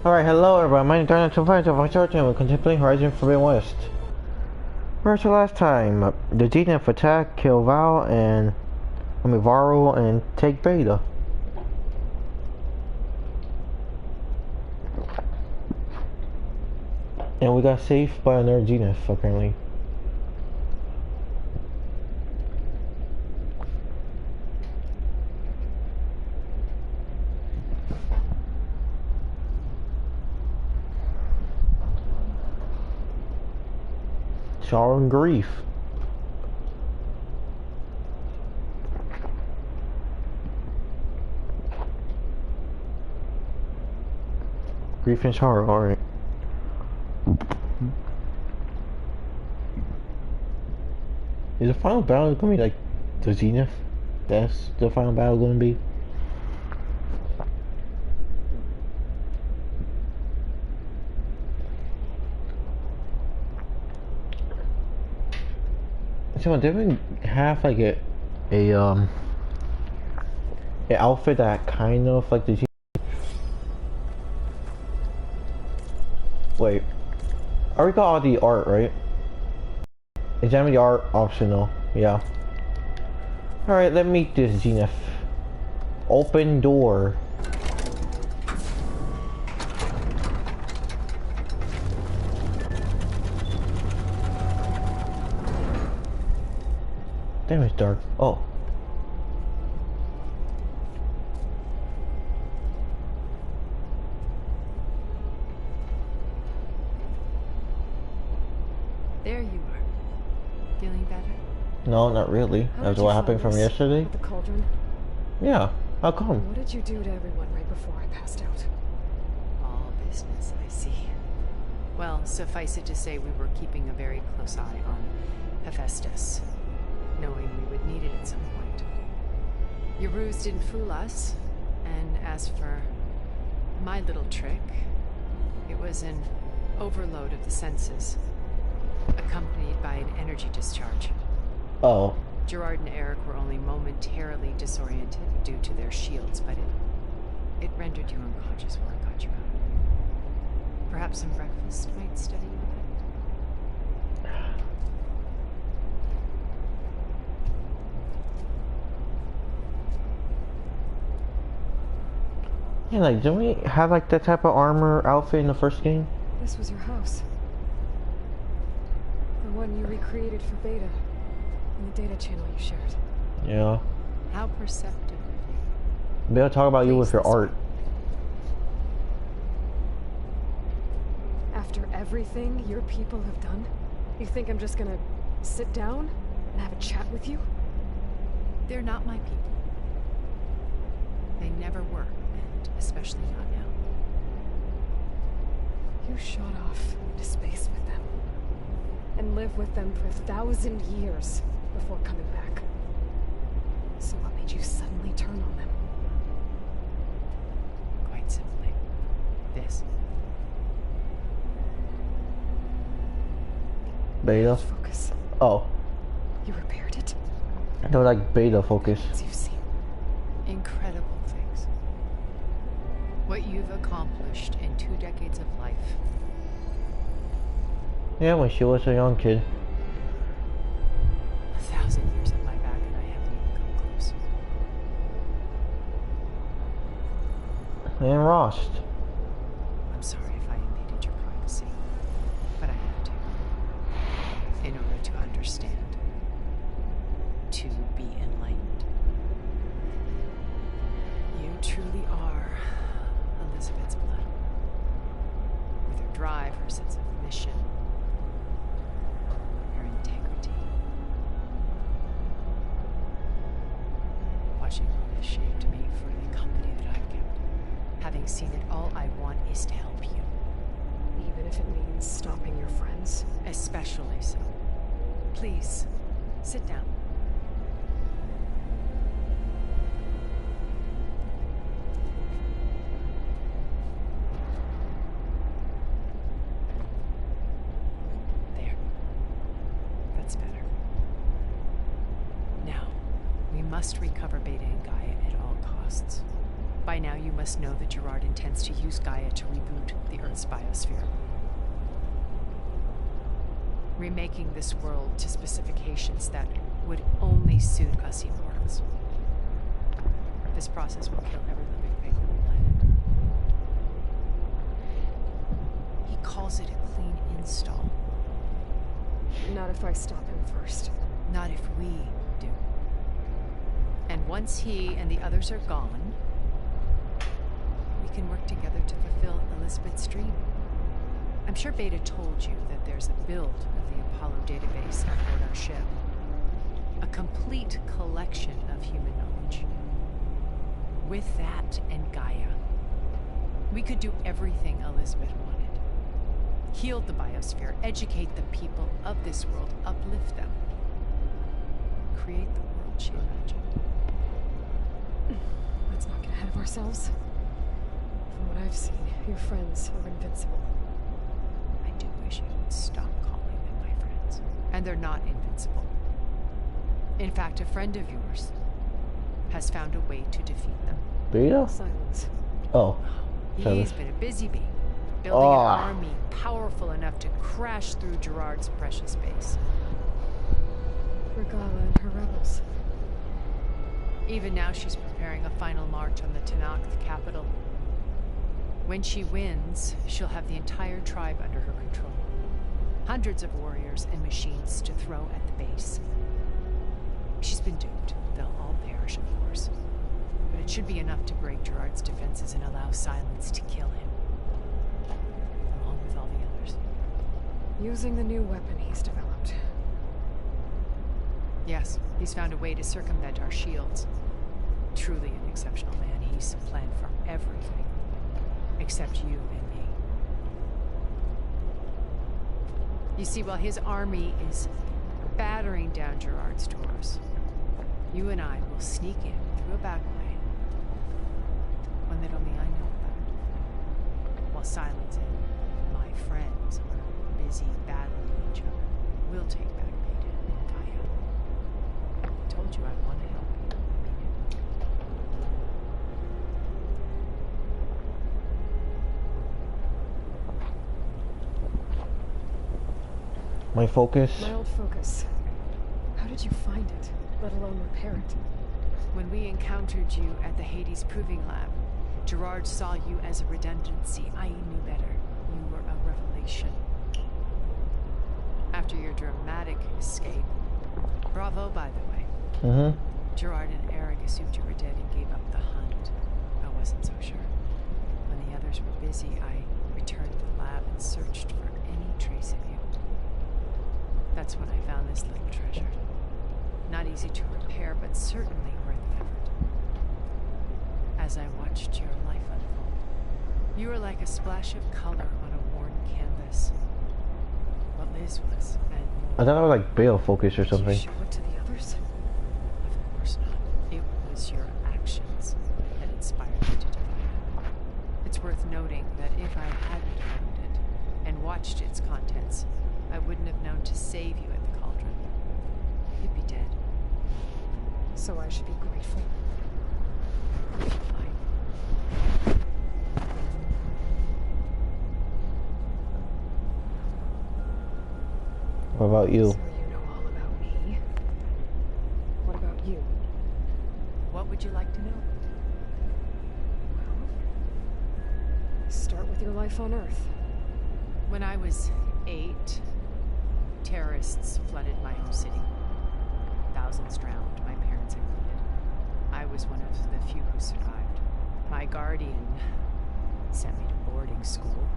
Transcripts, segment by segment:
Alright, hello everyone, my name is DarkKnight-LL25, I'm starting with contemplating Horizon Forbidden West. Where's the last time? The DNF attack, kill Val and Varro and take Beta. And we got saved by another DNF apparently. Sorrow and grief. Grief and sorrow, alright. Is the final battle gonna be like the Zenith? That's the final battle gonna be? So didn't we have like an outfit that kind of like the Wait, I already got all the art, right? Examine the art optional, yeah. Alright, let me meet this Zenith. Open door. Damn, it's dark. Oh. There you are. Feeling better? No, not really. That's what happened from yesterday. The cauldron? Yeah. How come? What did you do to everyone right before I passed out? All business, I see. Well, suffice it to say we were keeping a very close eye on Hephaestus, knowing we would need it at some point. Your ruse didn't fool us, and as for my little trick, it was an overload of the senses, accompanied by an energy discharge. Oh. Gerard and Eric were only momentarily disoriented due to their shields, but it rendered you unconscious while I got you out. Perhaps some breakfast might steady you a bit? Yeah, like, didn't we have like that type of armor outfit in the first game? This was your house. The one you recreated for Beta. In the data channel you shared. Yeah. How perceptive. Maybe I'll talk about you with your art. After everything your people have done, you think I'm just gonna sit down and have a chat with you? They're not my people. They never were, and especially not now. You shot off into space with them. And lived with them for 1,000 years before coming back. So what made you suddenly turn on them? Quite simply, this. Beta? Focus. Oh. You repaired it? No, like beta focus. As you've seen. Incredible things. What you've accomplished in 2 decades of life. Yeah, when she was a young kid. 1,000 years at my back and I haven't even come close. And Rost. I'm sorry if I invaded your privacy, but I had to. In order to understand. To be enlightened. You truly are Elizabeth's blood. With her drive, her sense of mission, her integrity. Watching all this shaped me for the company that I've kept. Having seen it, all I want is to help you. Even if it means stopping your friends? Especially so. Please, sit down. There. That's better. Now, we must recover Beta and Gaia at all costs. By now, you must know that Gerard intends to use Gaia to reboot the Earth's biosphere. Remaking this world to specifications that would only suit us immortals. This process will kill every living thing on the planet. He calls it a clean install. Not if I stop him first. Not if we do. And once he and the others are gone, we can work together to fulfill Elizabeth's dream. I'm sure Beta told you that there's a build of the Apollo database aboard our ship. A complete collection of human knowledge. With that and Gaia, we could do everything Elizabeth wanted. Heal the biosphere, educate the people of this world, uplift them. Create the world she imagined. Let's not get ahead of ourselves. From what I've seen, your friends are invincible. I do wish you would stop calling them my friends. And they're not invincible. In fact, a friend of yours has found a way to defeat them. Beta? Silence. Oh. He's been a busy bee, building an army powerful enough to crash through Gerard's precious base. Regala and her rebels. Even now she's preparing a final march on the Tanakh capital. When she wins, she'll have the entire tribe under her control. Hundreds of warriors and machines to throw at the base. She's been duped. They'll all perish, of course. But it should be enough to break Gerard's defenses and allow Silence to kill him. Along with all the others. Using the new weapon he's developed. Yes, he's found a way to circumvent our shields. Truly an exceptional man. He's planned for everything. Except you and me. You see, while his army is battering down Gerard's doors, you and I will sneak in through a back way. One that only I know about. While Silence and my friends are busy battling each other, we'll take back Beta and Gaia. I told you I want to help you. My focus. My old focus. How did you find it, let alone repair it? When we encountered you at the Hades Proving Lab, Gerard saw you as a redundancy. I knew better. You were a revelation. After your dramatic escape, bravo, by the way. Gerard and Eric assumed you were dead and gave up the hunt. I wasn't so sure. When the others were busy, I returned to the lab and searched for any trace of you. That's when I found this little treasure. Not easy to repair, but certainly worth the effort. As I watched your life unfold, you were like a splash of color on a worn canvas. What Liz was, and more. I thought it was like Bale focus or something. Did you show it to the others? Of course not. It was your actions that inspired me to do that. It's worth noting that if I hadn't found it and watched its contents, I wouldn't have known to save you at the cauldron. You'd be dead. So I should be grateful. Fine. What about you? So you know all about me. What about you? What would you like to know? Start with your life on Earth. When I was 8, terrorists flooded my home city. Thousands drowned, my parents included. I was one of the few who survived. My guardian sent me to boarding school.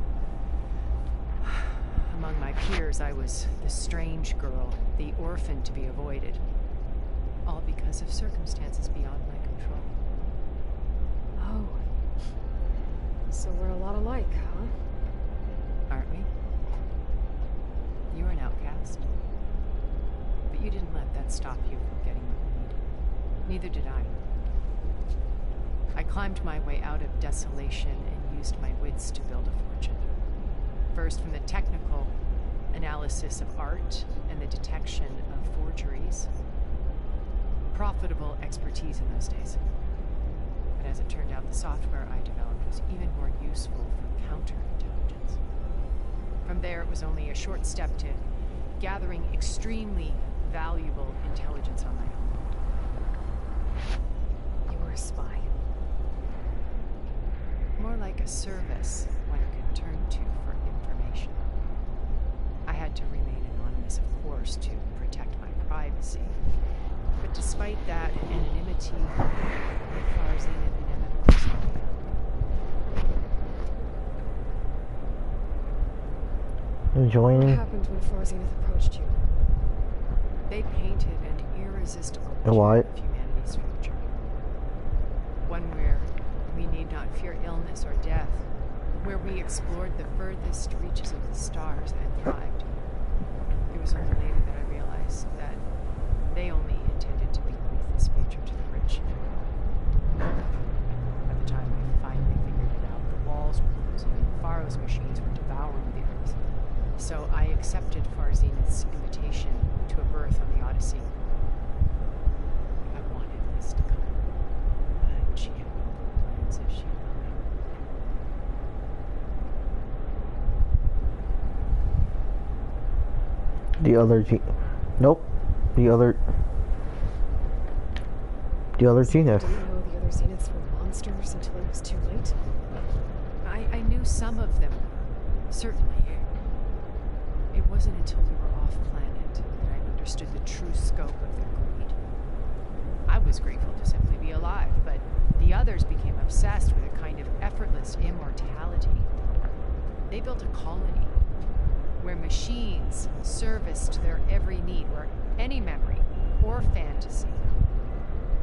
Among my peers, I was the strange girl, the orphan to be avoided. All because of circumstances beyond my control. Oh. So we're a lot alike, huh? Aren't we? You were an outcast. But you didn't let that stop you from getting what you needed. Neither did I. I climbed my way out of desolation and used my wits to build a fortune. First from the technical analysis of art and the detection of forgeries. Profitable expertise in those days. But as it turned out, the software I developed was even more useful for counterintelligence. From there, it was only a short step to gathering extremely valuable intelligence on my own. You were a spy. More like a service one could turn to for information. I had to remain anonymous, of course, to protect my privacy. But despite that anonymity, Farzina inevitably sought me out. Joining. What happened when Farzineth approached you? They painted an irresistible And why? picture of humanity's future. One where we need not fear illness or death, where we explored the furthest reaches of the stars and thrived. It was only later that I realized that they only intended to bequeath this future to the rich. By the time I finally figured it out, the walls were closing and Pharaoh's machines were devouring the earth. So I accepted Farzineth's invitation to a berth on the Odyssey. I wanted this to come, but she had no plans if she allowed me. The other Nope. The other Zenith. Didn't know the other Zeniths were monsters until it was too late? I knew some of them, certainly. It wasn't until we were off planet that I understood the true scope of their greed. I was grateful to simply be alive, but the others became obsessed with a kind of effortless immortality. They built a colony where machines serviced their every need, where any memory or fantasy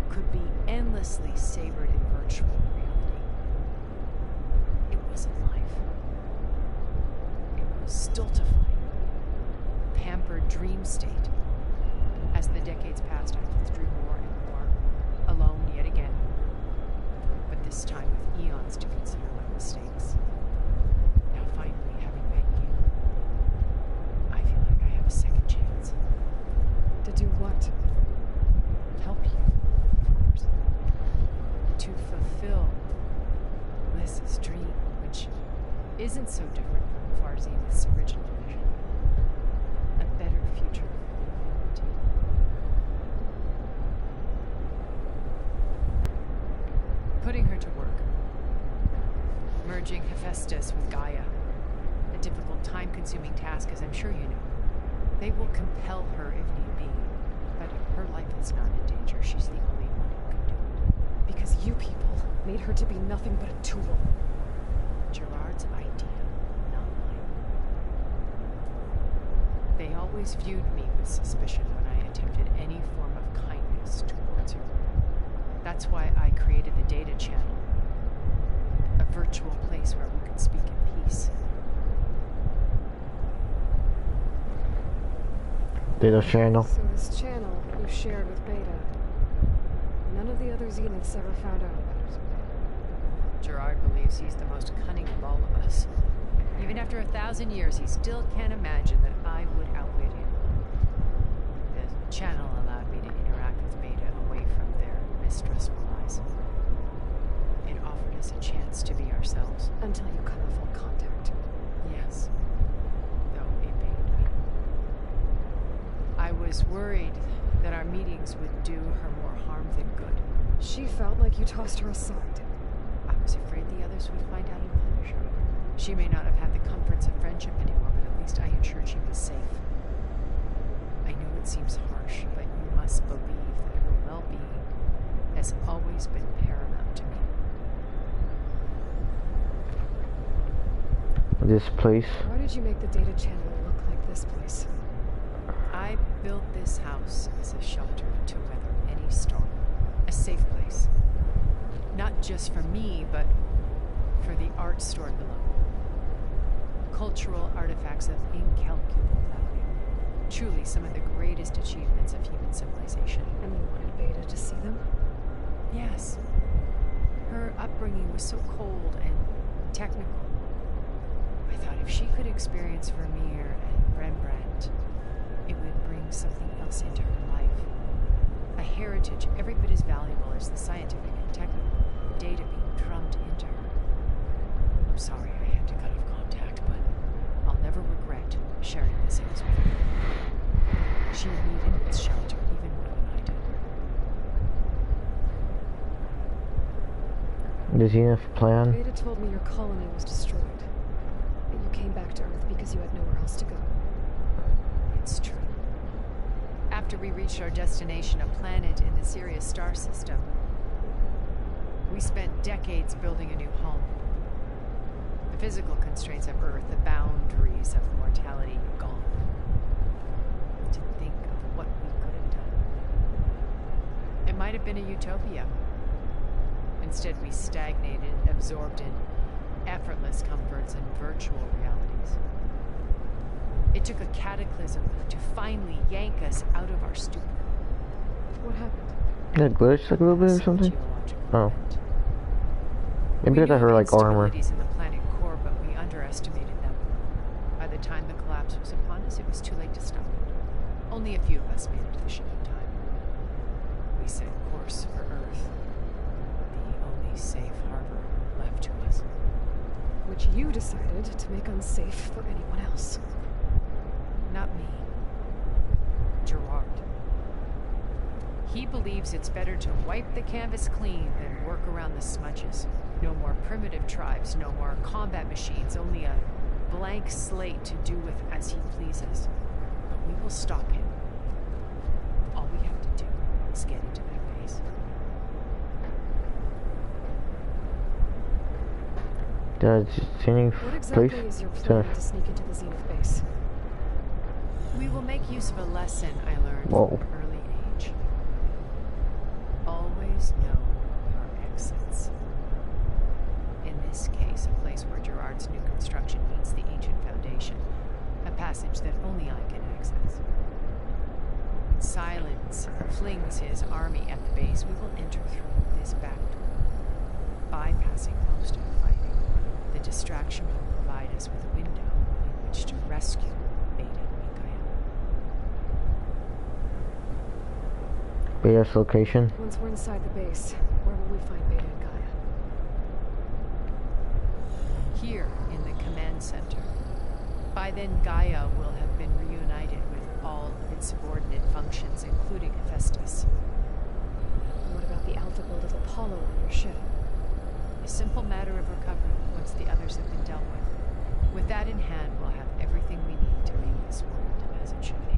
could be endlessly savored in virtual reality. It wasn't life. It was stultifying, pampered dream state. As the decades passed, I withdrew more and more, alone yet again, but this time with eons to consider my mistakes. Now finally, having met you, I feel like I have a second chance. To do what? Help you, of course. To fulfill Liz's dream, which isn't so different from Farzineth's original vision. A better future for humanity. Putting her to work. Merging Hephaestus with Gaia. A difficult, time-consuming task, as I'm sure you know. They will compel her if need be. But her life is not in danger. She's the only one who can do it. Because you people made her to be nothing but a tool. Gerard's idea, not mine. They always viewed me with suspicion when I attempted any form of kindness towards her. That's why I created the data channel. A virtual place where we could speak in peace. Data channel. So this channel you shared with Beta, none of the other Zeniths ever found out about it. Gerard believes he's the most cunning of all of us. Even after 1,000 years, he still can't imagine that I would outwit him. The channel allowed me to interact with Beta away from their mistrustful eyes. It offered us a chance to be ourselves. Until you cut off all contact. Yes. Though it pained me. I was worried that our meetings would do her more harm than good. She felt like you tossed her aside. I was afraid the others would find out and punish her. She may not have had the comforts of friendship anymore, but at least I ensured she was safe. I know it seems harsh, but you must believe that her well-being has always been paramount to me. This place. Why did you make the data channel look like this place? I built this house as a shelter to weather any storm. A safe place. Not just for me, but for the art stored below. Cultural artifacts of incalculable value. Truly some of the greatest achievements of human civilization. And you wanted Beta to see them? Yes. Her upbringing was so cold and technical. I thought if she could experience Vermeer and Rembrandt, it would bring something else into her life. A heritage every bit as valuable as the scientific and technical. data being drummed into her. I'm sorry I had to cut off contact, but I'll never regret sharing this news with her. She needed its shelter even more than I did. Does he have a plan? Beta told me your colony was destroyed. But you came back to Earth because you had nowhere else to go. It's true. After we reached our destination, a planet in the Sirius star system, we spent decades building a new home. The physical constraints of Earth, the boundaries of mortality, gone. To think of what we could have done. It might have been a utopia. Instead, we stagnated, absorbed in effortless comforts and virtual realities. It took a cataclysm to finally yank us out of our stupor. What happened? That glitched like a little bit or something? Oh. Maybe I got her like armor. In the planet core, but we underestimated them. By the time the collapse was upon us, it was too late to stop it. Only a few of us made it to the ship in time. We set course for Earth, the only safe harbor left to us. Which you decided to make unsafe for anyone else. Not me. Gerard. He believes it's better to wipe the canvas clean than work around the smudges. No more primitive tribes, no more combat machines, only a blank slate to do with as he pleases. But we will stop him. All we have to do is get into that base. That's any What exactly place is your plan to sneak into the Zenith base? We will make use of a lesson I learned Whoa. from an early age. Always know your exits. In this case, a place where Gerard's new construction meets the ancient foundation. A passage that only I can access. When Silence flings his army at the base, we will enter through this back door, bypassing most of the fighting. The distraction will provide us with a window in which to rescue Beta and Gaia. Beta's location? Once we're inside the base, where will we find Beta and Gaia? Here in the command center. By then, Gaia will have been reunited with all of its subordinate functions, including Hephaestus. And what about the Alpha build of Apollo on your ship? A simple matter of recovery once the others have been dealt with. With that in hand, we'll have everything we need to make this world as it should be.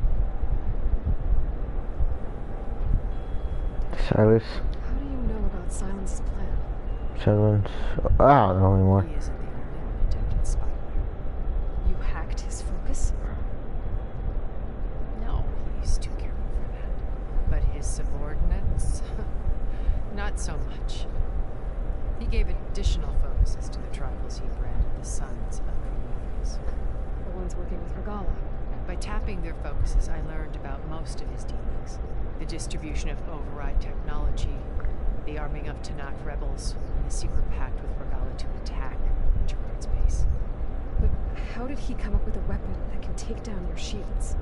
Silas. How do you know about Silence's plan? Silence. I don't know anymore. He isn't the only attempted spyware. You hacked his focus? No, he's too careful for that. But his subordinates? Not so much. He gave additional focuses to the tribals he branded the Sons of Prometheus. The ones working with Regala. By tapping their focuses, I learned about most of his dealings. The distribution of override technology, the arming of Tanakh rebels, and the secret pact with Regala to attack Gerard's base. But how did he come up with a weapon that can take down your shields?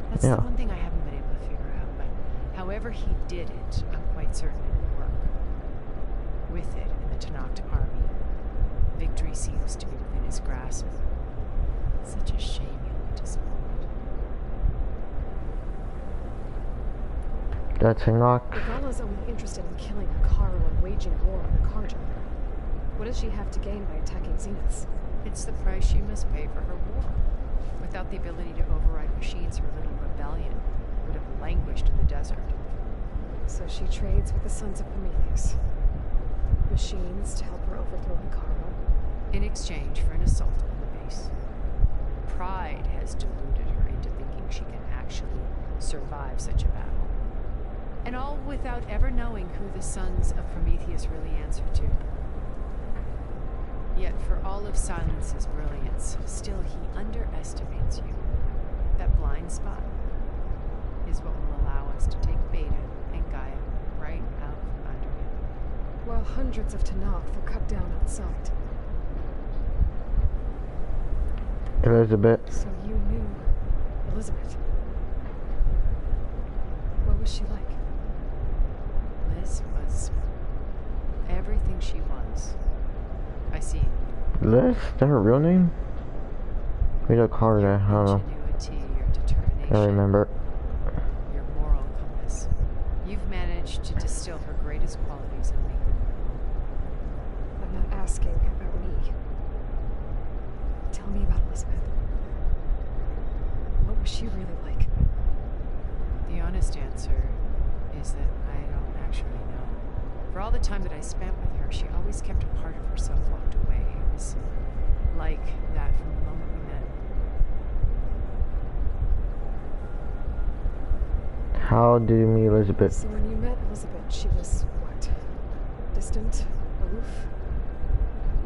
That's the one thing I haven't been able to figure out, but however he did it, I'm quite certain it would work. With it in the Tanakh army, victory seems to be within his grasp. Such a shame he'll be disappointed. That's a knock. Regala's only interested in killing Akaro and waging war on the Karja. What does she have to gain by attacking Zeniths? It's the price she must pay for her war. Without the ability to override machines, her little rebellion would have languished in the desert. So she trades with the Sons of Prometheus. Machines to help her overthrow Akaro. In exchange for an assault on the base. Pride has deluded her into thinking she can actually survive such a battle. And all without ever knowing who the Sons of Prometheus really answer to. Yet for all of Silence's brilliance, still he underestimates you. That blind spot is what will allow us to take Beta and Gaia right out from under him. While hundreds of Tanakh were cut down outside. Elizabeth. So you knew Elizabeth. What was she like? Liz was every she was. I see. Liz? Is that her real name? We don't call her that. I don't know. Ingenuity, your determination. I remember. Your moral compass. You've managed to distill her greatest qualities and make them your own. I'm not asking about me. Tell me about Elizabeth. What was she really like? The honest answer is that I don't actually know. For all the time that I spent with her, she always kept a part of herself locked away. It was like that from the moment we met. How did you meet Elizabeth? So when you met Elizabeth, she was what? Distant? Aloof?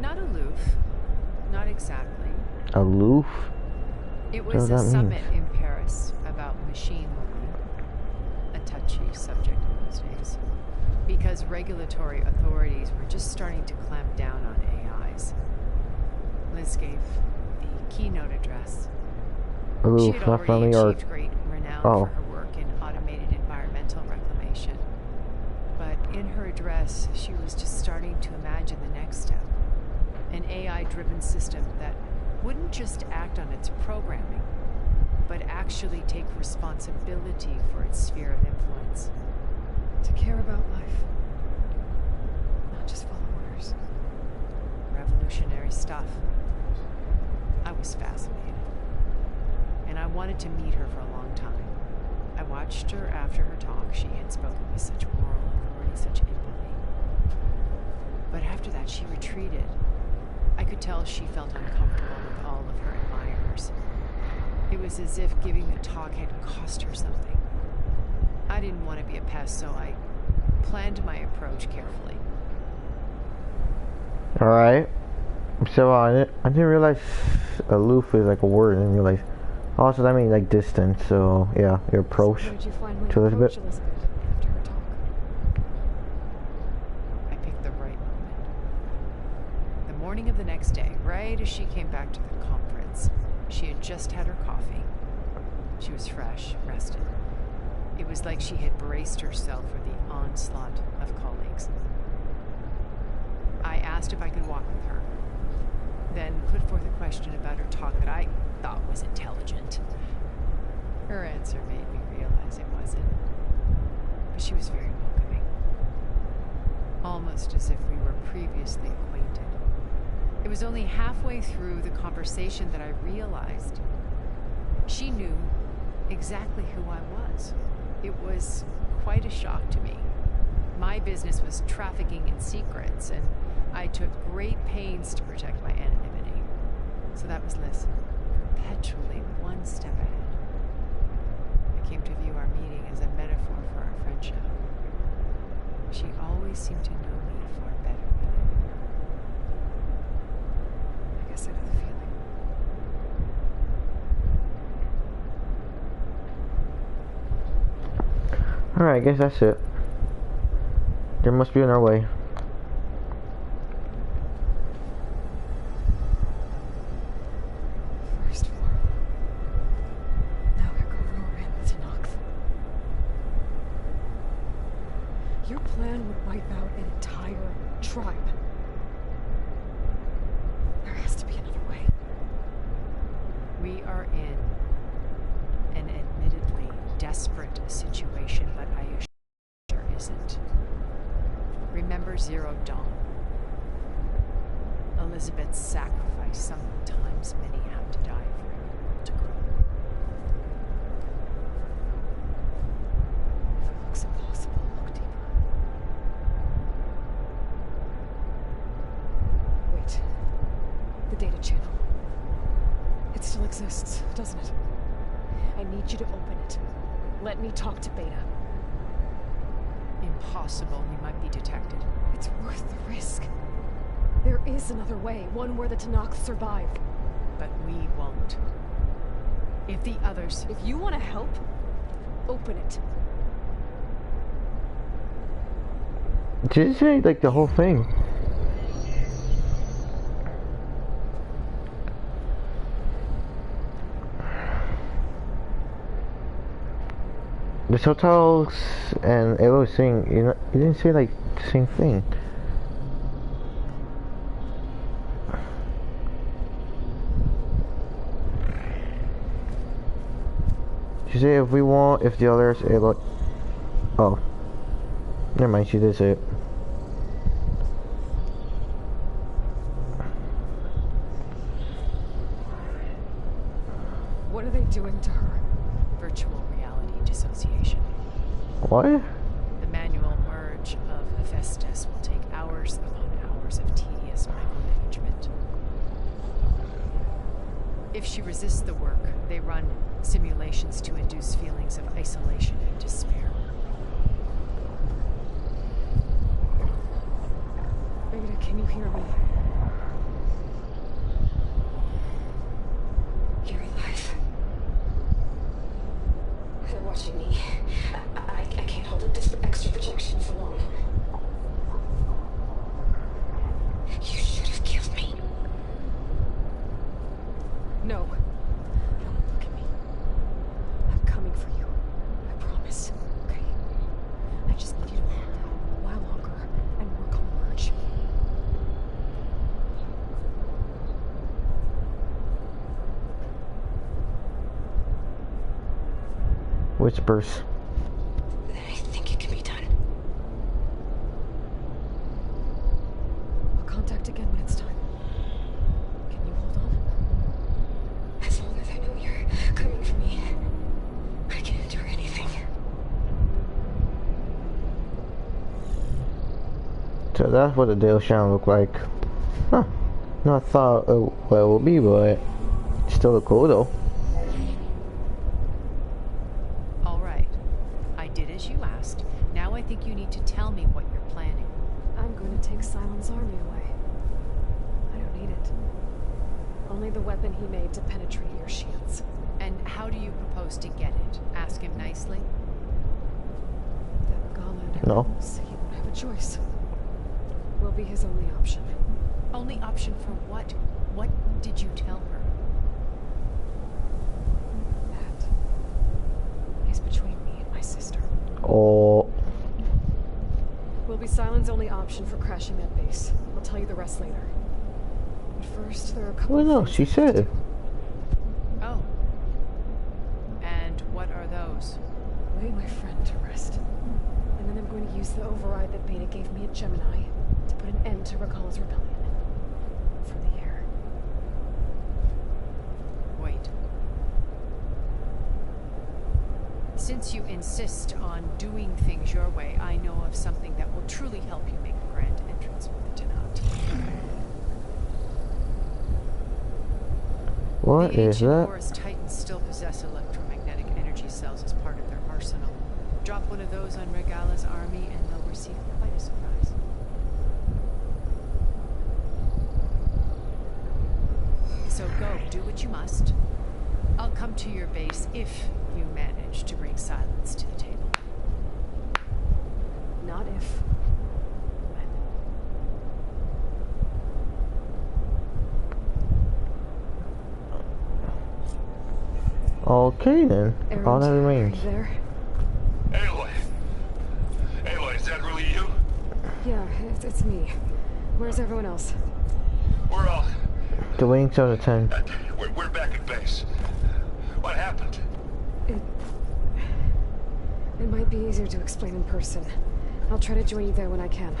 Not aloof. Not exactly. Aloof? It What was does a that mean? summit in Paris about machine learning. A touchy subject in those days. Because regulatory authorities were just starting to clamp down on AIs. Liz gave the keynote address. She Aloof, had not already friendly or... achieved great renown Oh. for her work in automated environmental reclamation. But in her address, she was just starting to imagine the next step. An AI-driven system that wouldn't just act on its programming, but actually take responsibility for its sphere of influence. To care about life. Not just follow orders. Revolutionary stuff. I was fascinated. And I wanted to meet her for a long time. I watched her after her talk. She had spoken with such moral authority, such empathy. But after that, she retreated. I could tell she felt uncomfortable with all of her admirers. It was as if giving the talk had cost her something. I didn't want to be a pest, so I planned my approach carefully. Alright. So I didn't realize aloof is like a word. I didn't realize. Also, that means like distance. So yeah, your approach So how did you finally to Elizabeth. approach Elizabeth after her talk? I picked the right moment. The morning of the next day, right as she came back to the conference, she had just had her coffee. She was fresh, rested. It was like she had braced herself for the onslaught of colleagues. I asked if I could walk with her, then put forth a question about her talk that I thought was intelligent. Her answer made me realize it wasn't. But she was very welcoming. Almost as if we were previously acquainted. It was only halfway through the conversation that I realized she knew exactly who I was. It was quite a shock to me. My business was trafficking in secrets, and I took great pains to protect my anonymity. So that was Liz, perpetually one step ahead. I came to view our meeting as a metaphor for our friendship. She always seemed to know me far better than I knew her. I guess I know the feeling. Alright, I guess that's it. There must be another way. First floor. Now Echo Roar and the Tanox. Your plan would wipe out an entire tribe. There has to be another way. We are in an admittedly desperate situation, but I assure you there isn't. Remember Zero Dawn. Elizabeth's sacrifice. Sometimes many have to die for a world to grow. If it looks impossible, look deeper. Wait. The data channel. It still exists, doesn't it? I need you to open it. Let me talk to Beta. Impossible. We might be detected. It's worth the risk. There is another way, one where the Tanox survive. But we won't. If the others... If you want to help, open it. Did it say like the whole thing? The hotels and Elo was saying, you know, you didn't say like the same thing. She said if the others, oh, never mind, she did say it. What are they doing to her? Virtual reality dissociation. What? The manual merge of Hephaestus will take hours upon hours of tedious micromanagement. If she resists the work, they run simulations to induce feelings of isolation and despair. Beta, can you hear me? You're alive. They're watching me. I can't hold up this extra projection for long. You should have killed me. No. Don't look at me. I'm coming for you. I promise. Okay? I just need you to hold out a while longer and work on merge. Whispers. I think it can be done. I'll contact again when it's time. Can you hold on? As long as I know you're coming for me, I can endure anything. So that's what the Dale Shadow looked like. Huh. Not thought what it would be, but still look cool though. All right. I did as you asked. Now I think you need to tell me what you're planning. I'm going to take Silent's army away. I don't need it. Only the weapon he made to penetrate your shields. And how do you propose to get it? Ask him nicely? That Gala No. knows he won't have a choice. We'll be his only option. Only option for what? What did you tell her? That is between me and my sister. Oh, Will be Silent's only option for crashing that base. I'll tell you the rest later. But first, there are a couple well, no, of things she I have to said. do. Oh. And what are those? Lay my friend to rest. And then I'm going to use the override that Beta gave me at Gemini to put an end to Recall's rebellion. From the air. Wait. Since you insist on doing things your way, I know of something that will truly help you make a grand entrance with the Tenant. What The is ancient that? Horus Titans still possess electromagnetic energy cells as part of their arsenal. Drop one of those on Regala's army and they'll receive quite a surprise. So go, do what you must. I'll come to your base if you manage to bring Silence to the table. Not if. When. Okay then. All that Errand, remains. are you there? Aloy! Aloy, is that really you? Yeah, it's me. Where's everyone else? We're all... The wings of the 10. We're back at base. What happened? It might be easier to explain in person. I'll try to join you there when I can.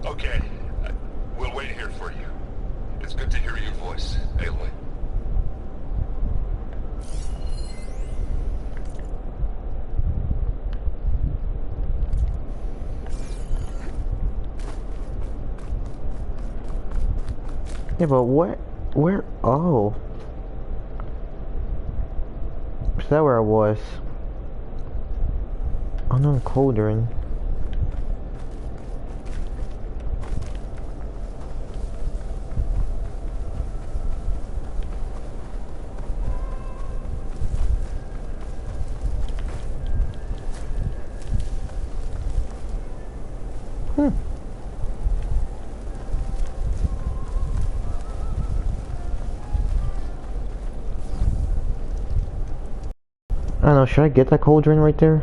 Okay. We'll wait here for you. It's good to hear your voice, Aloy. Yeah, but where, oh. Is that where I was? Unknown cauldron. I don't know, should I get that cauldron right there?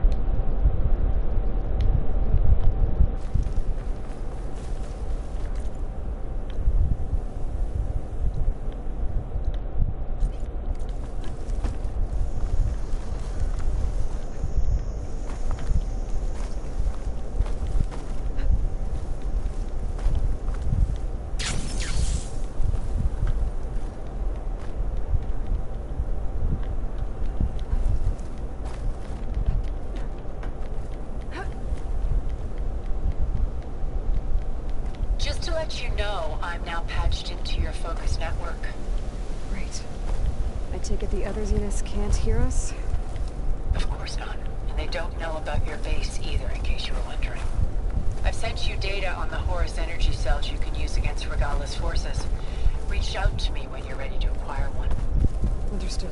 let you know I'm now patched into your focus network. Great. I take it the other units can't hear us? Of course not. And they don't know about your base either, in case you were wondering. I've sent you data on the Horus energy cells you can use against Regala's forces. Reach out to me when you're ready to acquire one. Understood.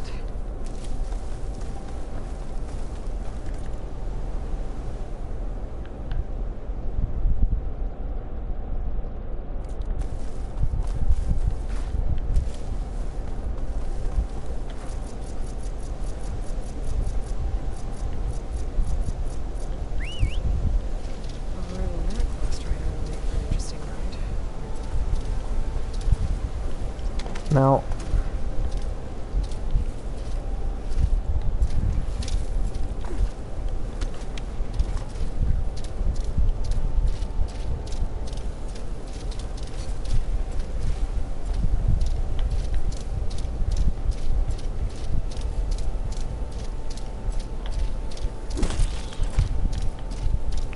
Now,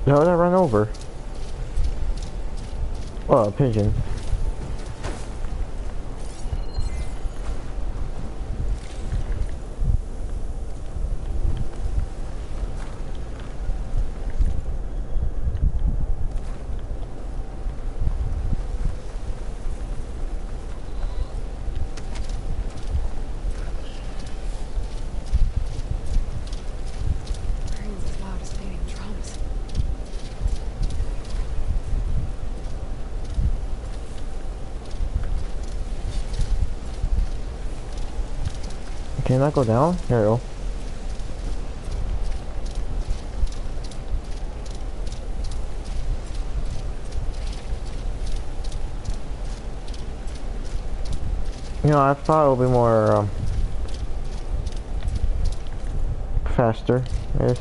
how did I run over? Oh, a pigeon. Brain's as loud as beating drums. Can I go down? There we go. You know, I thought it would be more faster. Yes.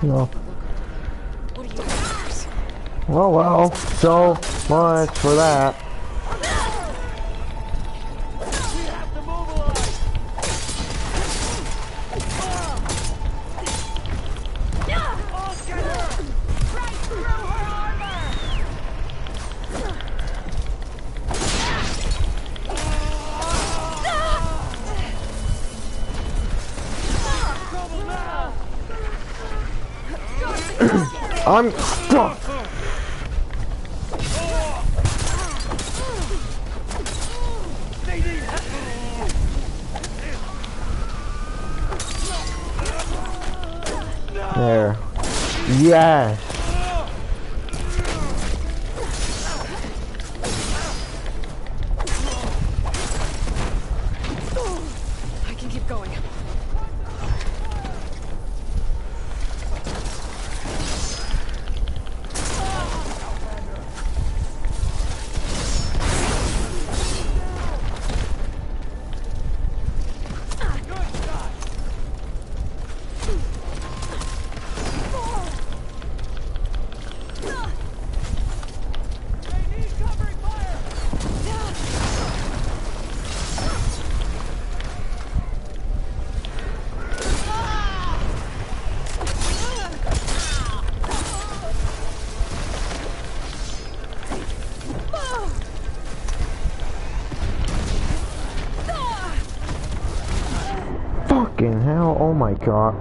No. Oh well, so much for that. I'm stuck. There. Yes. I can keep going. Fucking hell, oh my god.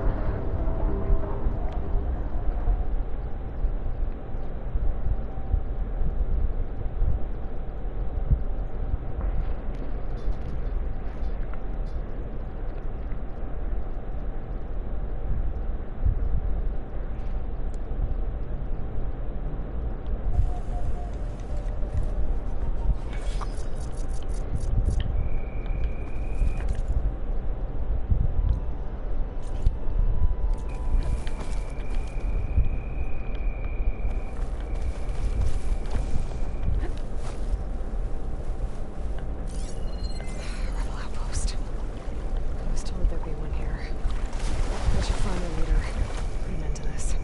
Rebel outpost. I was told there'd be one here. I should find a leader. Put an end to this.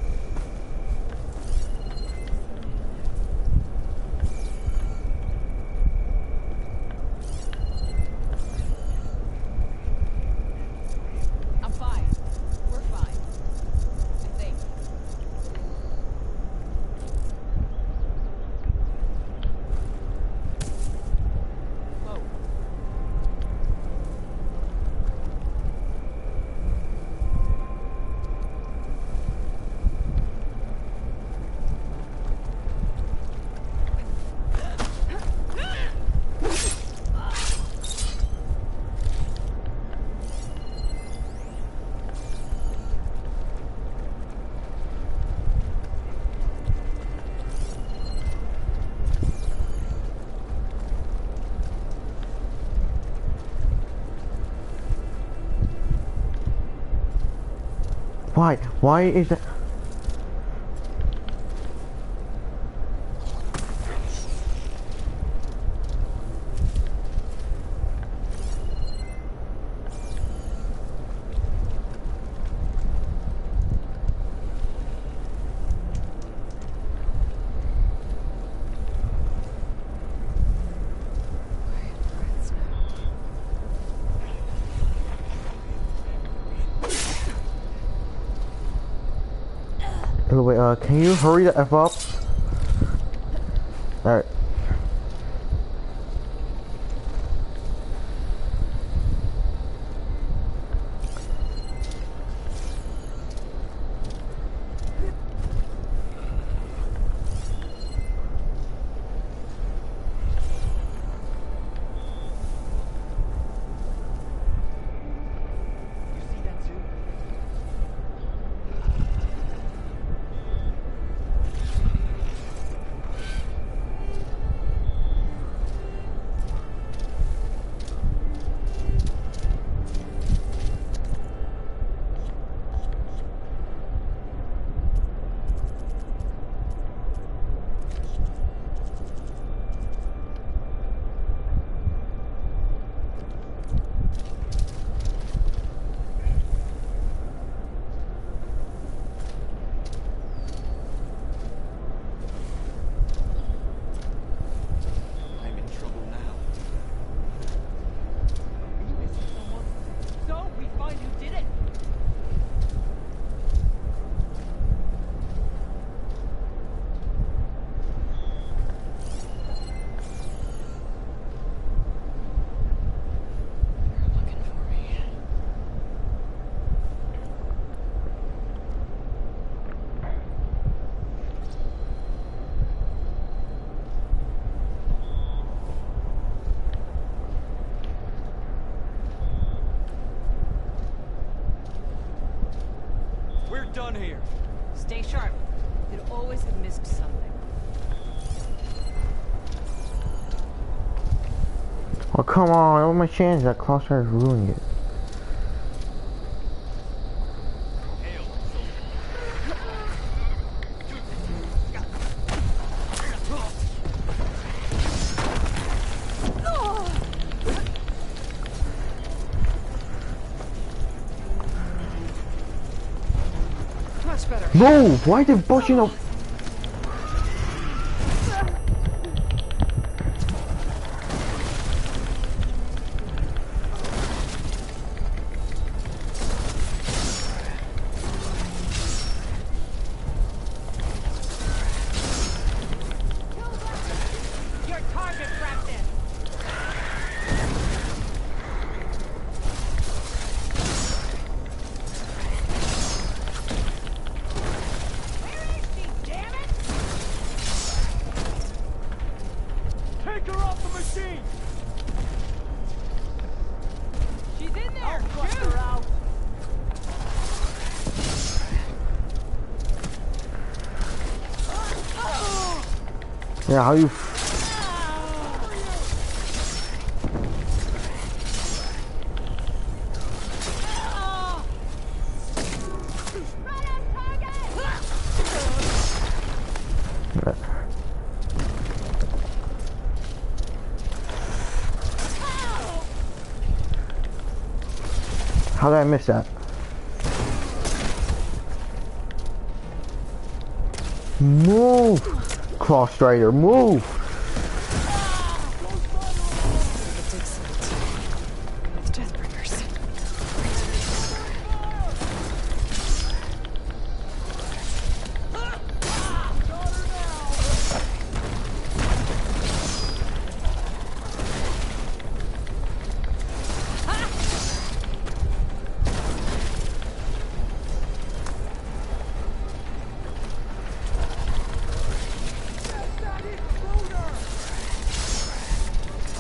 I'm fine. We're fine. I think. Whoa. Why? Why is that? Breaths now. Wait, can you hurry the F up? Alright. done here? Stay sharp. You'd always have missed something. Oh, come on. All my chances that Crossfire is ruining it. Much better. Move! Why they pushing up? Your target practice. Take her off the machine! She's in there. I'll flush her out. Yeah, how you? How did I miss that? Move! Cross Strider, move! It's Deathbringers.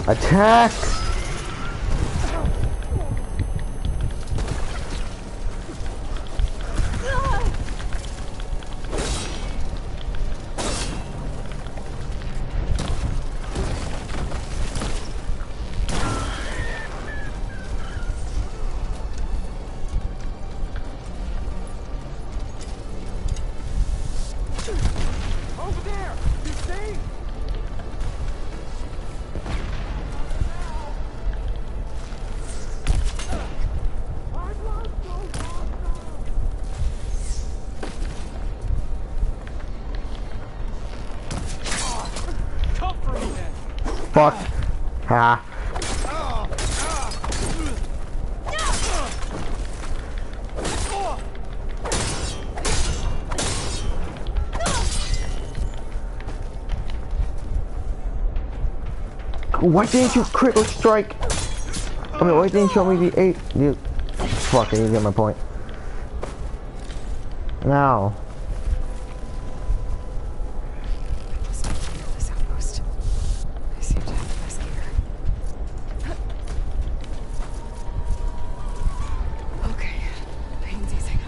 Attack! Over there! You see? Come for me then! Fuck! Ha! Why didn't you critical strike? I mean, why didn't you show me the 8? You, fuck, I didn't get my point. Now. This outpost. I seem to have the best gear. Okay, pain's easing up.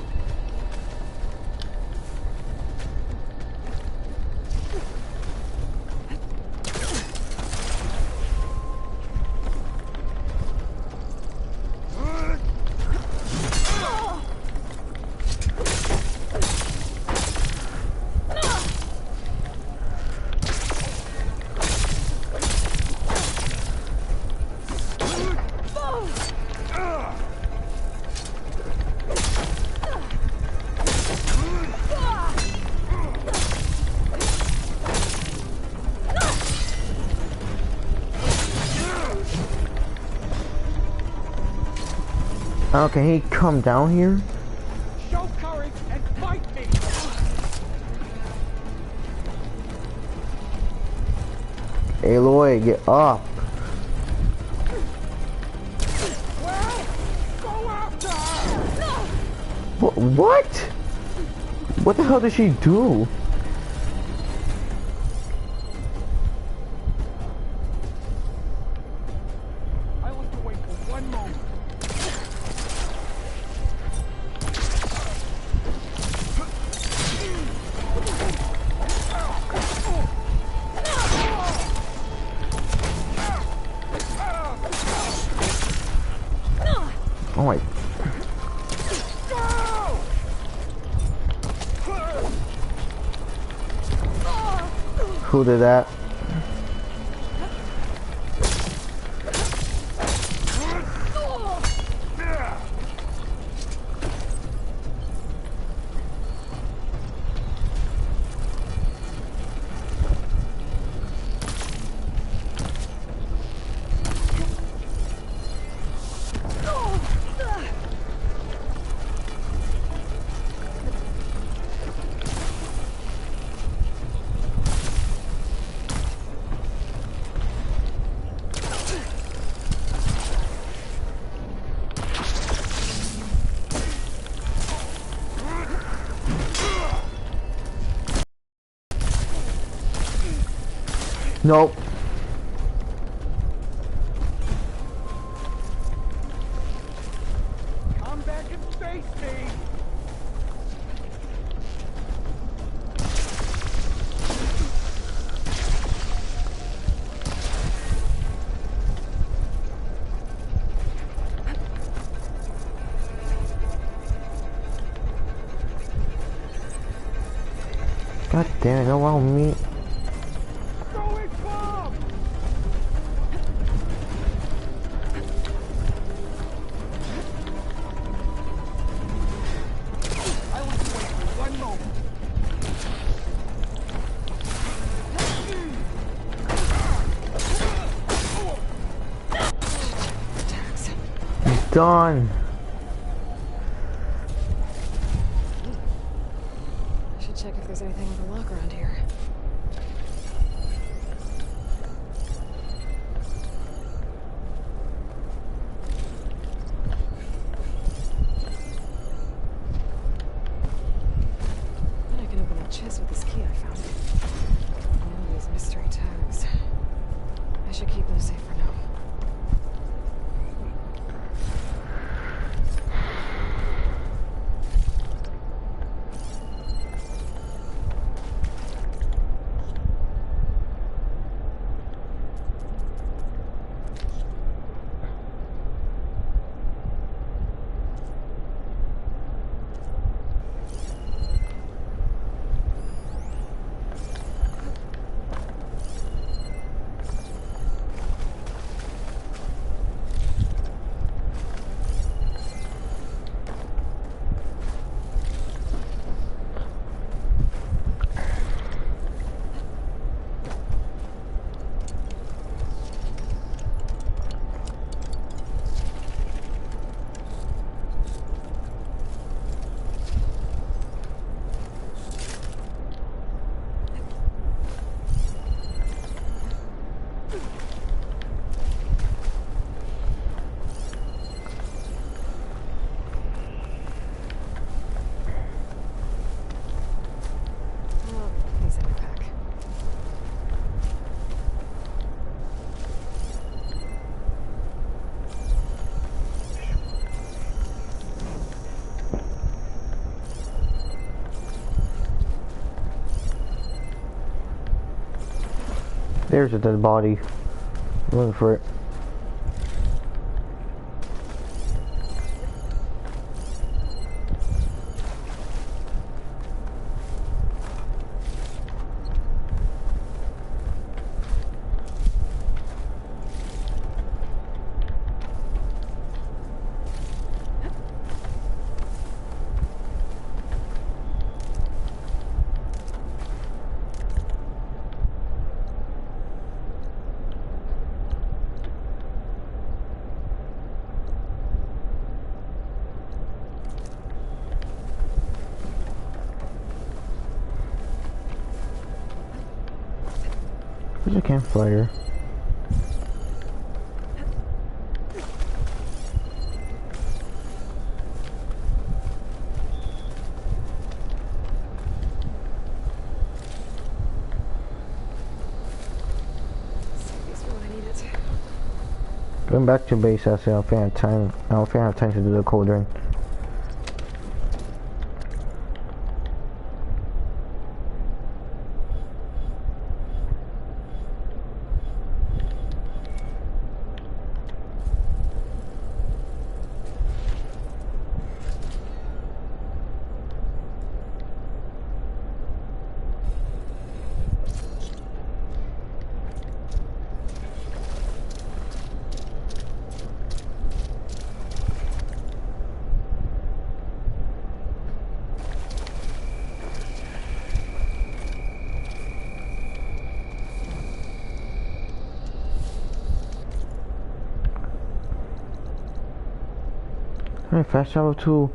Oh, can he come down here? Show courage and fight me! Aloy, get up. Well, go after her! What? What the hell did she do? I want to wait for one moment. my. Who did that? Nope. Come back and face me! God damn it, no wrong with me. Throwing bomb! I want to wait for one moment. He's done. I should check if there's anything with a lock around here. Then I can open that chest with this key I found. All these mystery tags. I should keep those safe for now. These in your pack. There's a dead body. I'm looking for it. There's a campfire. Save these for when I need it. Going back to base, I don't think I have time. I don't think I have time to do the cauldron. Alright, fast travel to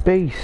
base.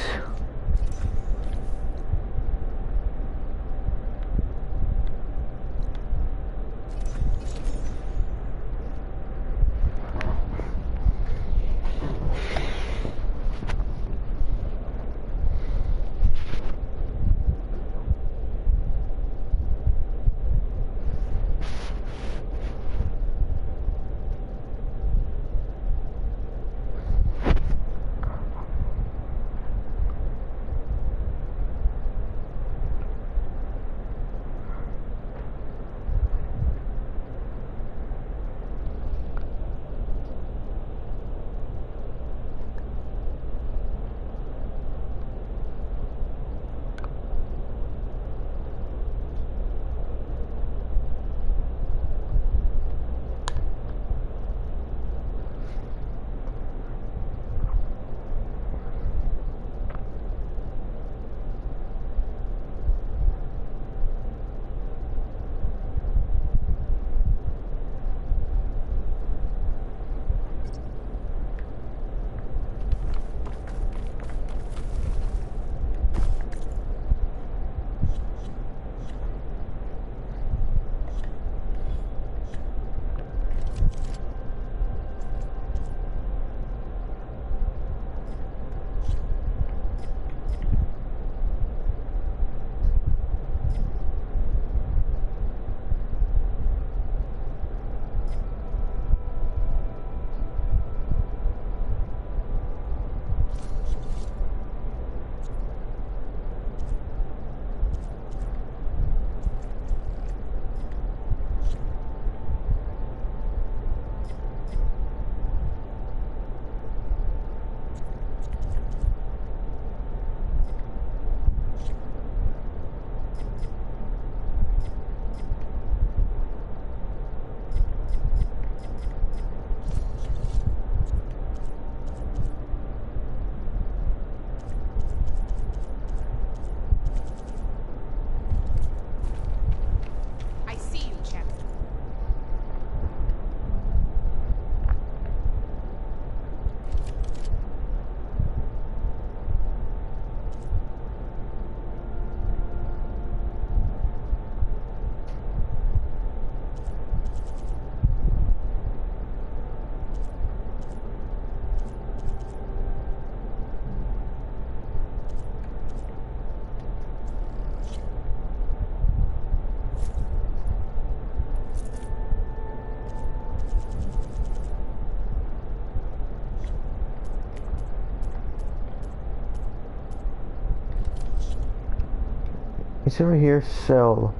It's over here, sell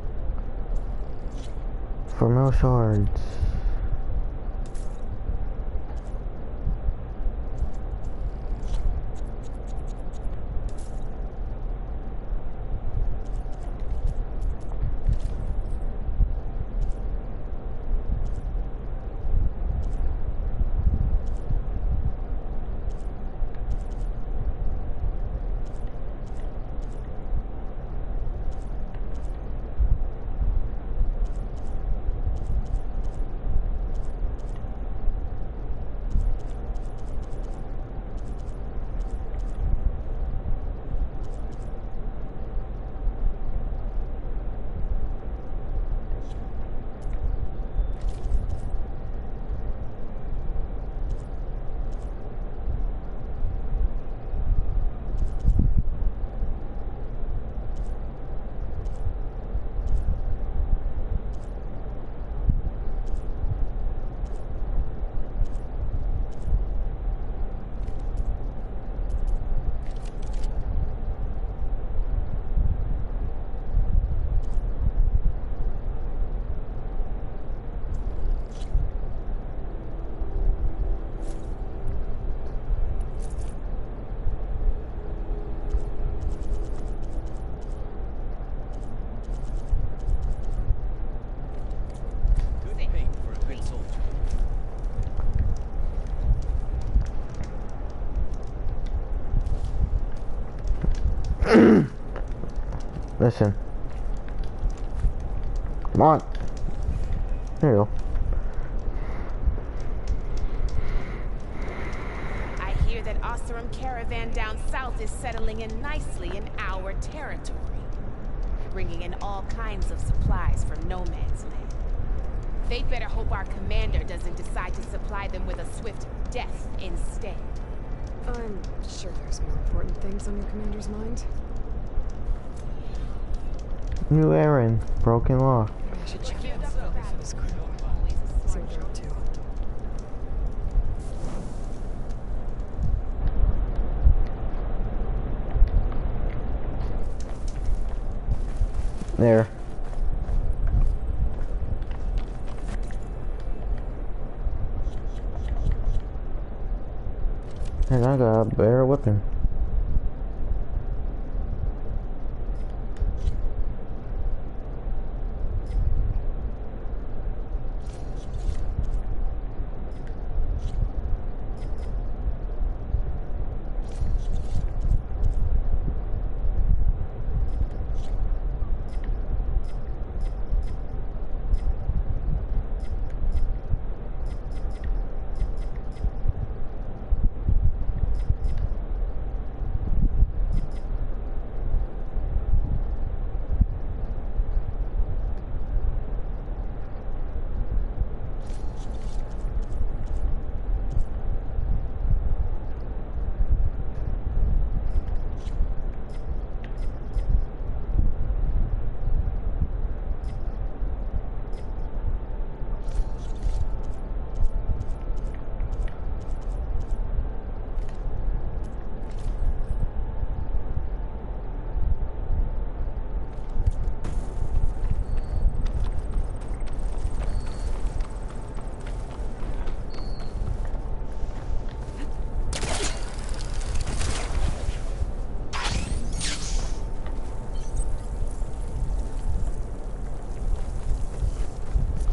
for metal shards. Listen. Come on. There you go. I hear that Oseram caravan down south is settling in nicely in our territory, bringing in all kinds of supplies from no man's land. They'd better hope our commander doesn't decide to supply them with a swift death instead. I'm sure there's more important things on your commander's mind. New errand. Broken lock. I should check out for this crew. See what they're up to. There. And I got a better weapon.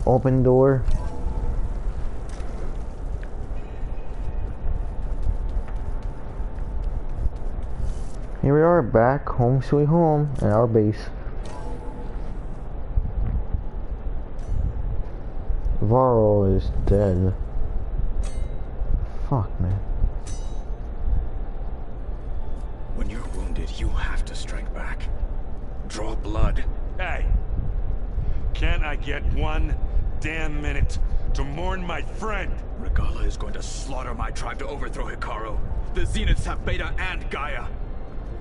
Open door. Here we are, back home sweet home at our base. Varro is dead. Fuck, man. When you're wounded, you have to strike back. Draw blood. Hey! Can't I get one damn minute to mourn my friend? Regala is going to slaughter my tribe to overthrow Hikaru. The Zeniths have Beta and Gaia.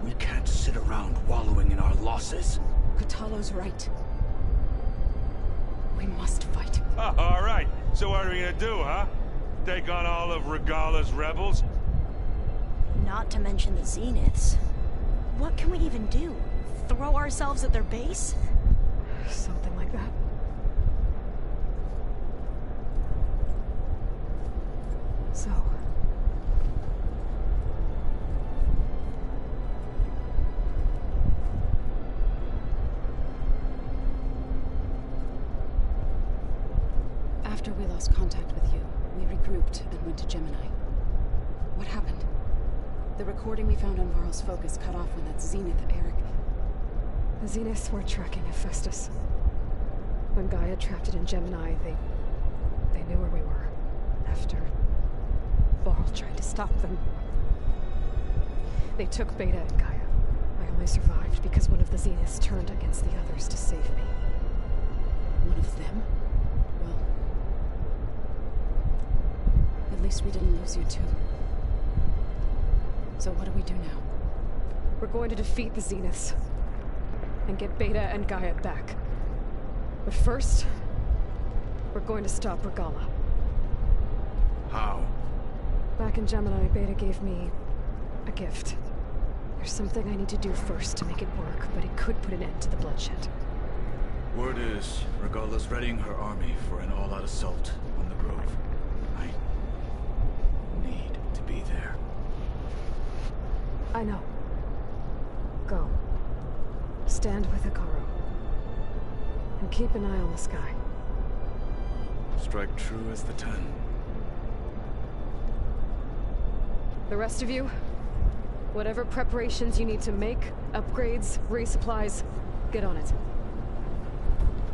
We can't sit around wallowing in our losses. Kotallo's right. We must fight. All right, so what are we gonna do, huh? Take on all of Regala's rebels? Not to mention the Zeniths. What can we even do? Throw ourselves at their base? Something like that. So... After we lost contact with you, we regrouped and went to Gemini. What happened? The recording we found on Varro's focus cut off when that Zenith Eric... The Zeniths were tracking Hephaestus. When Gaia trapped it in Gemini, they knew where we were. After Varl tried to stop them. They took Beta and Gaia. I only survived because one of the Zeniths turned against the others to save me. One of them? Well... At least we didn't lose you too. So what do we do now? We're going to defeat the Zeniths. And get Beta and Gaia back. But first, we're going to stop Regala. How? Back in Gemini, Beta gave me a gift. There's something I need to do first to make it work, but it could put an end to the bloodshed. Word is, Regala's readying her army for an all-out assault on the Grove. I need to be there. I know. Go. Stand with Hikaru. And keep an eye on the sky. Strike true as the 10. The rest of you, whatever preparations you need to make, upgrades, resupplies, get on it.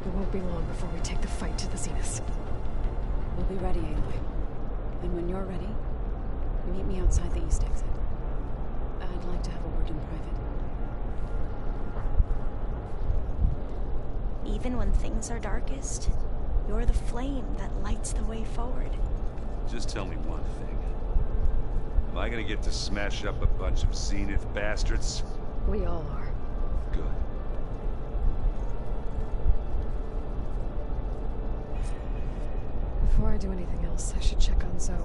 It won't be long before we take the fight to the Zeniths. We'll be ready, Aloy. And when you're ready, meet me outside the east exit. I'd like to have a word in private. Even when things are darkest, you're the flame that lights the way forward. Just tell me one thing. Am I gonna get to smash up a bunch of Zenith bastards? We all are. Good. Before I do anything else, I should check on Zoe.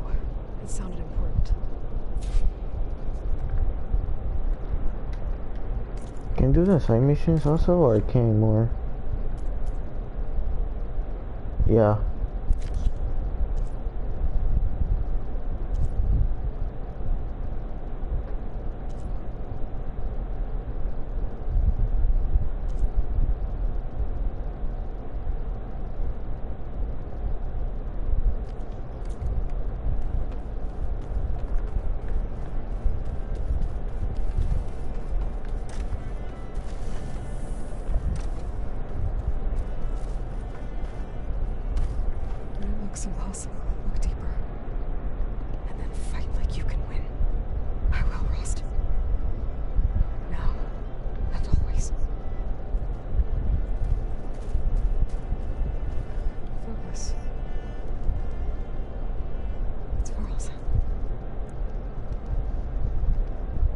It sounded important. Can I do the side missions also, or I can't anymore? Yeah. Looks impossible. Look deeper. And then fight like you can win. I will, Rost. Now. And always. Focus. It's Varl's.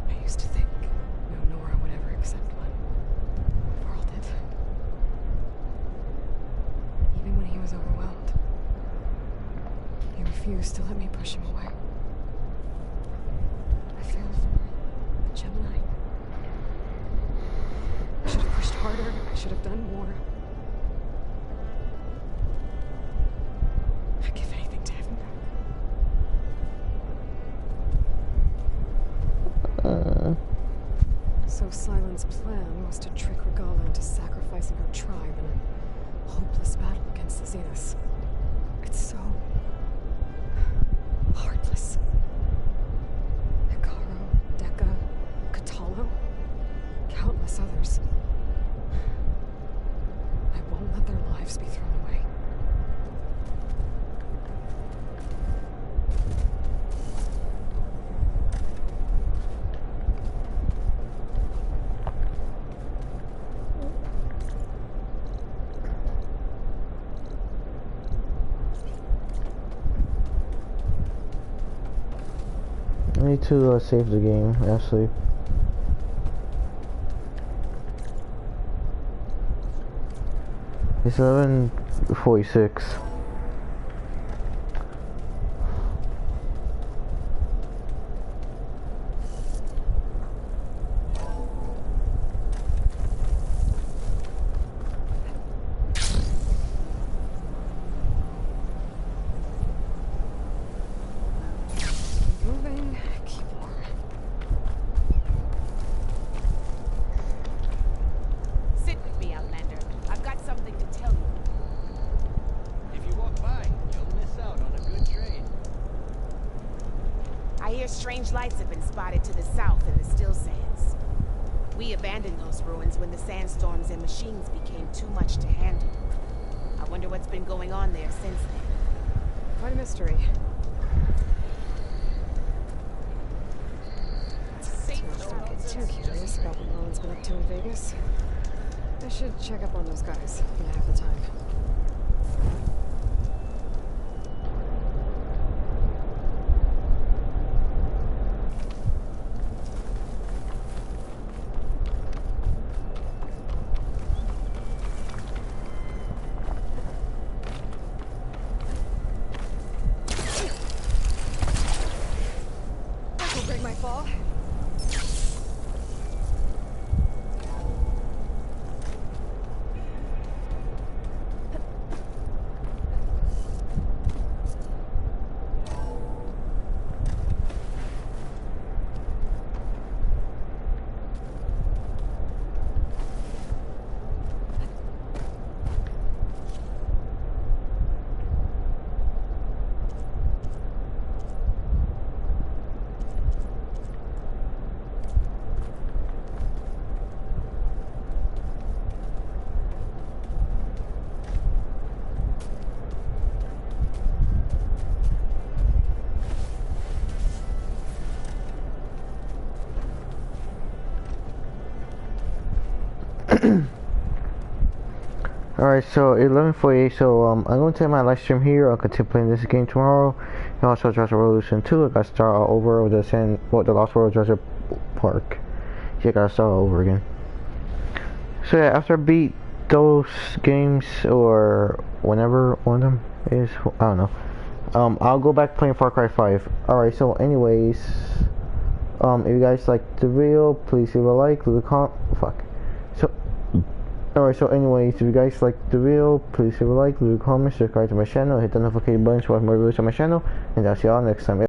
I used to think no Nora would ever accept one. Varl did. Even when he was overwhelmed. He refused to let me push him away. I failed for Gemini. I should have pushed harder. I should have done more. I'd give anything to have him back. So Silent's plan was to trick Regala into sacrificing her tribe in a hopeless battle against the Zeniths. It's so heartless. Hikaru, Dekka, Katalo, countless others. I won't let their lives be thrown away. I need to save the game, actually. It's 11:46. Moving, keep warm. Sit with me, Outlander. I've got something to tell you. If you walk by, you'll miss out on a good trade. I hear strange lights have been spotted to the south in the Still Sands. We abandoned those ruins when the sandstorms and machines became too much to handle. I wonder what's been going on there since then. Quite a mystery. Let's not get too curious about what Merlin's been up to in Vegas. I should check up on those guys when I have the time. That will break my fall. Alright, so 11:48. So I'm going to end my live stream here. I'll continue playing this game tomorrow. And also Jurassic Revolution 2. I got to start all over with the Lost World Jurassic Park. Yeah, I got to start all over again. So yeah, after I beat those games, or whenever one of them is, I don't know. I'll go back playing Far Cry 5. Alright, so anyways, if you guys like the video, please leave a like, leave a comment. Fuck. So, alright, so anyways, if you guys like the video, please leave a like, leave a comment, subscribe to my channel, hit the notification button so I have more videos on my channel, and I'll see y'all next time.